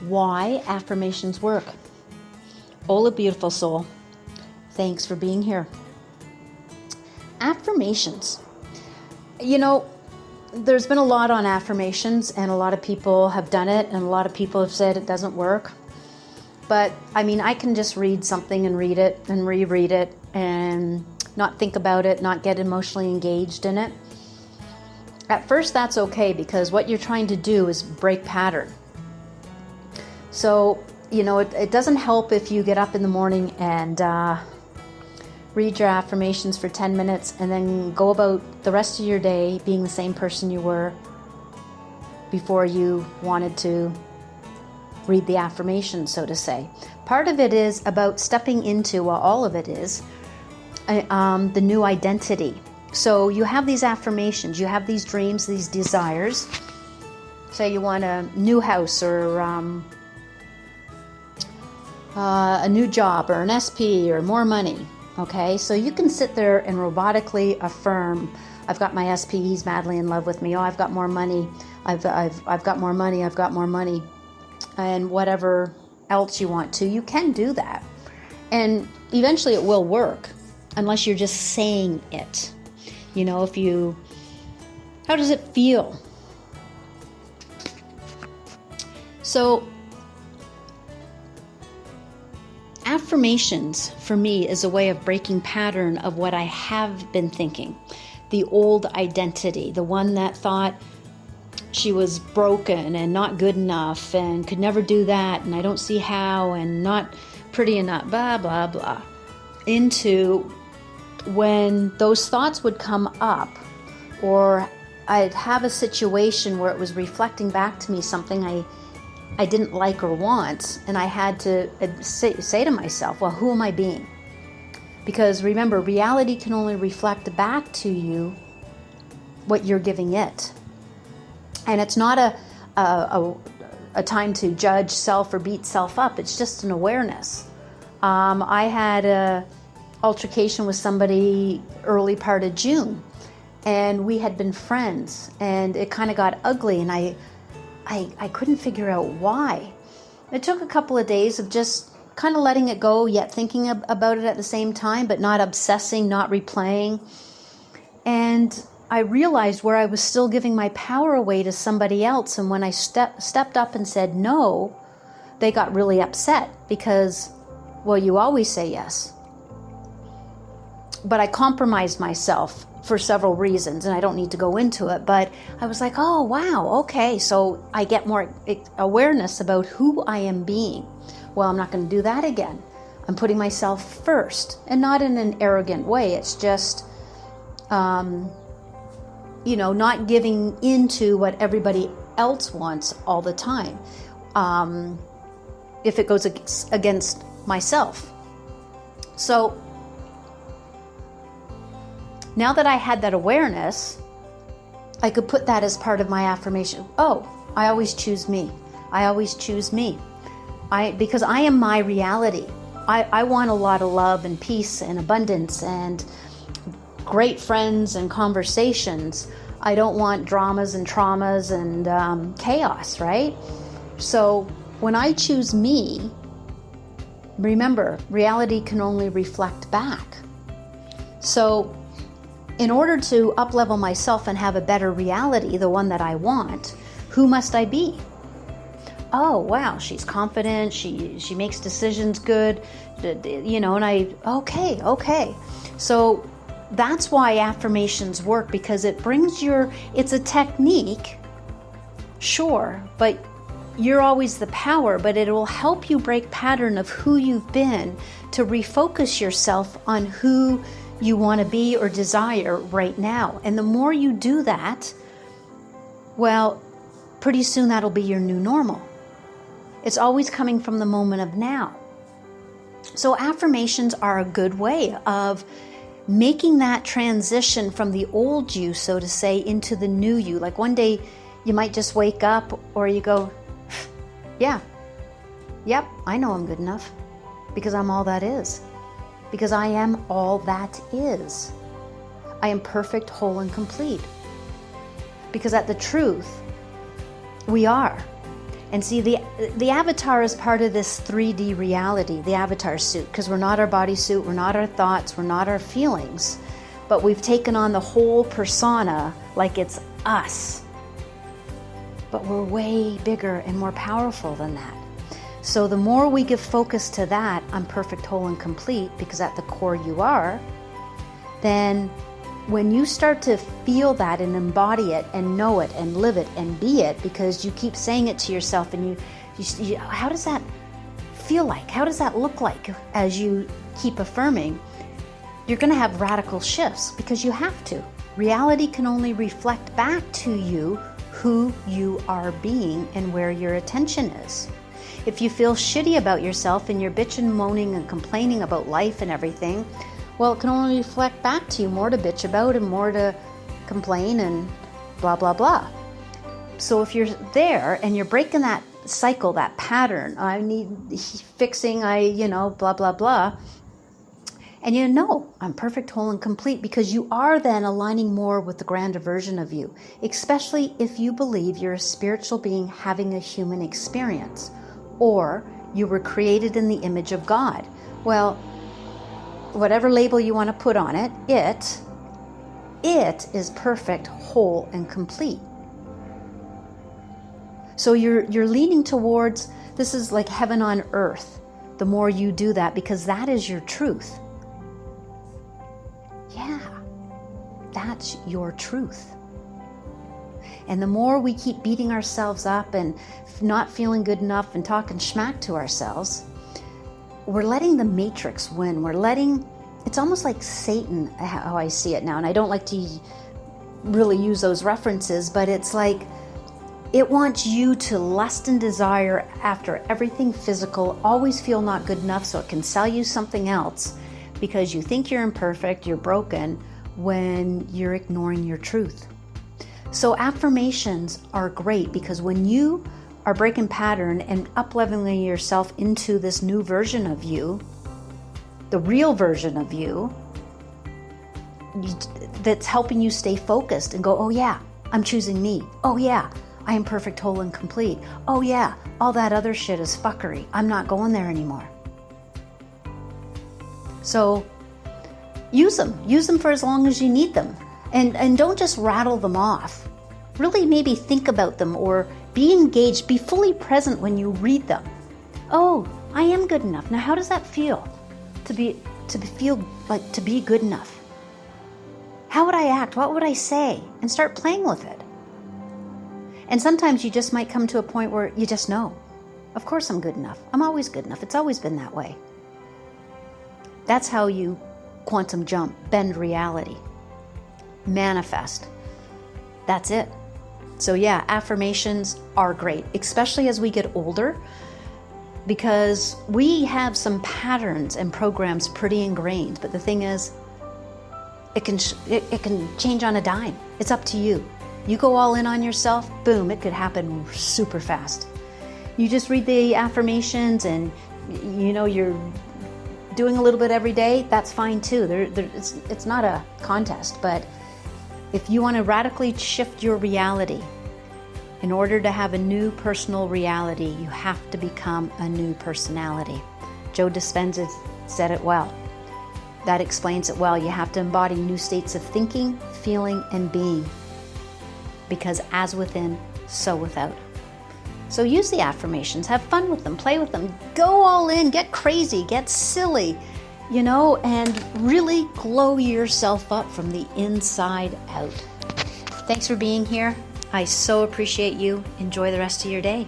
why affirmations work. Ola, beautiful soul, thanks for being here. Affirmations. You know, there's been a lot on affirmations, and a lot of people have done it, and a lot of people have said it doesn't work. But I mean, I can just read something and read it and reread it and not think about it, not get emotionally engaged in it. At first, that's okay, because what you're trying to do is break pattern. So, you know, it doesn't help if you get up in the morning and read your affirmations for 10 minutes and then go about the rest of your day being the same person you were before you wanted to read the affirmations, so to say. Part of it is about stepping into, well, all of it is, the new identity. So you have these affirmations, you have these dreams, these desires. Say you want a new house or a new job or an SP or more money. Okay, so you can sit there and robotically affirm, I've got my SP, he's madly in love with me. Oh, I've got more money. I've got more money. I've got more money. And whatever else you want to, you can do that. And eventually it will work, unless you're just saying it. You know, how does it feel? So, affirmations for me is a way of breaking pattern of what I have been thinking. The old identity, the one that thought she was broken and not good enough and could never do that and I don't see how and not pretty enough, blah, blah, blah. Into when those thoughts would come up, or I'd have a situation where it was reflecting back to me something I didn't like or want, and I had to say to myself, well, who am I being? Because remember, reality can only reflect back to you what you're giving it. And it's not a time to judge self or beat self up. It's just an awareness. I had a altercation with somebody early part of June, and we had been friends, and it kind of got ugly, and I couldn't figure out why. It took a couple of days of just kind of letting it go, yet thinking about it at the same time, but not obsessing, not replaying. And I realized where I was still giving my power away to somebody else. And when I stepped up and said no, they got really upset because, well, you always say yes. But I compromised myself for several reasons, and I don't need to go into it, but I was like, oh, wow, okay, so I get more awareness about who I am being. Well, I'm not going to do that again. I'm putting myself first, and not in an arrogant way. It's just, not giving into what everybody else wants all the time, if it goes against myself. So, now that I had that awareness, I could put that as part of my affirmation. Oh, I always choose me. I always choose me. Because I am my reality. I want a lot of love and peace and abundance and great friends and conversations. I don't want dramas and traumas and chaos, right? So when I choose me, remember, reality can only reflect back. So in order to up-level myself and have a better reality, the one that I want, who must I be? Oh, wow, she's confident, she makes decisions good, and okay. So that's why affirmations work, because it brings it's a technique, sure, but you're always the power, but it will help you break pattern of who you've been to refocus yourself on who you want to be or desire right now. And the more you do that, well, pretty soon that'll be your new normal. It's always coming from the moment of now. So affirmations are a good way of making that transition from the old you, so to say, into the new you. Like one day you might just wake up, or you go, yep, I know I'm good enough, because I'm all that is. Because I am all that is. I am perfect, whole, and complete. Because at the truth, we are. And see, the avatar is part of this 3D reality, the avatar suit, because we're not our bodysuit, we're not our thoughts, we're not our feelings, but we've taken on the whole persona like it's us. But we're way bigger and more powerful than that. So the more we give focus to that, I'm perfect, whole, and complete, because at the core you are, then when you start to feel that and embody it and know it and live it and be it, because you keep saying it to yourself, and you how does that feel like? How does that look like as you keep affirming? You're going to have radical shifts, because you have to. Reality can only reflect back to you who you are being and where your attention is. If you feel shitty about yourself and you're bitching, moaning, and complaining about life and everything, well, it can only reflect back to you more to bitch about and more to complain and blah, blah, blah. So if you're there and you're breaking that cycle, that pattern, I need fixing, blah, blah, blah, and you know, I'm perfect, whole, and complete, because you are then aligning more with the grander version of you, especially if you believe you're a spiritual being having a human experience, or you were created in the image of God. Well, whatever label you want to put on it, it is perfect, whole, and complete. So you're leaning towards, this is like heaven on earth, the more you do that, because that is your truth. Yeah, that's your truth. And the more we keep beating ourselves up and not feeling good enough and talking schmack to ourselves, we're letting the matrix win. It's almost like Satan, how I see it now. And I don't like to really use those references, but it's like it wants you to lust and desire after everything physical, always feel not good enough so it can sell you something else, because you think you're imperfect, you're broken, when you're ignoring your truth. So affirmations are great, because when you are breaking pattern and up-leveling yourself into this new version of you, the real version of you, that's helping you stay focused and go, oh yeah, I'm choosing me. Oh yeah, I am perfect, whole, and complete. Oh yeah, all that other shit is fuckery. I'm not going there anymore. So use them for as long as you need them. And don't just rattle them off. Really maybe think about them, or be engaged, be fully present when you read them. Oh, I am good enough. Now how does that feel? To feel like to be good enough. How would I act? What would I say? And start playing with it. And sometimes you just might come to a point where you just know. Of course I'm good enough. I'm always good enough. It's always been that way. That's how you quantum jump, bend reality, manifest. That's it. So yeah, affirmations are great, especially as we get older, because we have some patterns and programs pretty ingrained. But the thing is, it can change on a dime. It's up to you. You go all in on yourself, boom, it could happen super fast. You just read the affirmations and you're doing a little bit every day, that's fine too. It's not a contest, but if you want to radically shift your reality, in order to have a new personal reality, you have to become a new personality. Joe Dispenza said it well. That explains it well. You have to embody new states of thinking, feeling, and being. Because as within, so without. So use the affirmations, have fun with them, play with them, go all in, get crazy, get silly, and really glow yourself up from the inside out. Thanks for being here. I so appreciate you. Enjoy the rest of your day.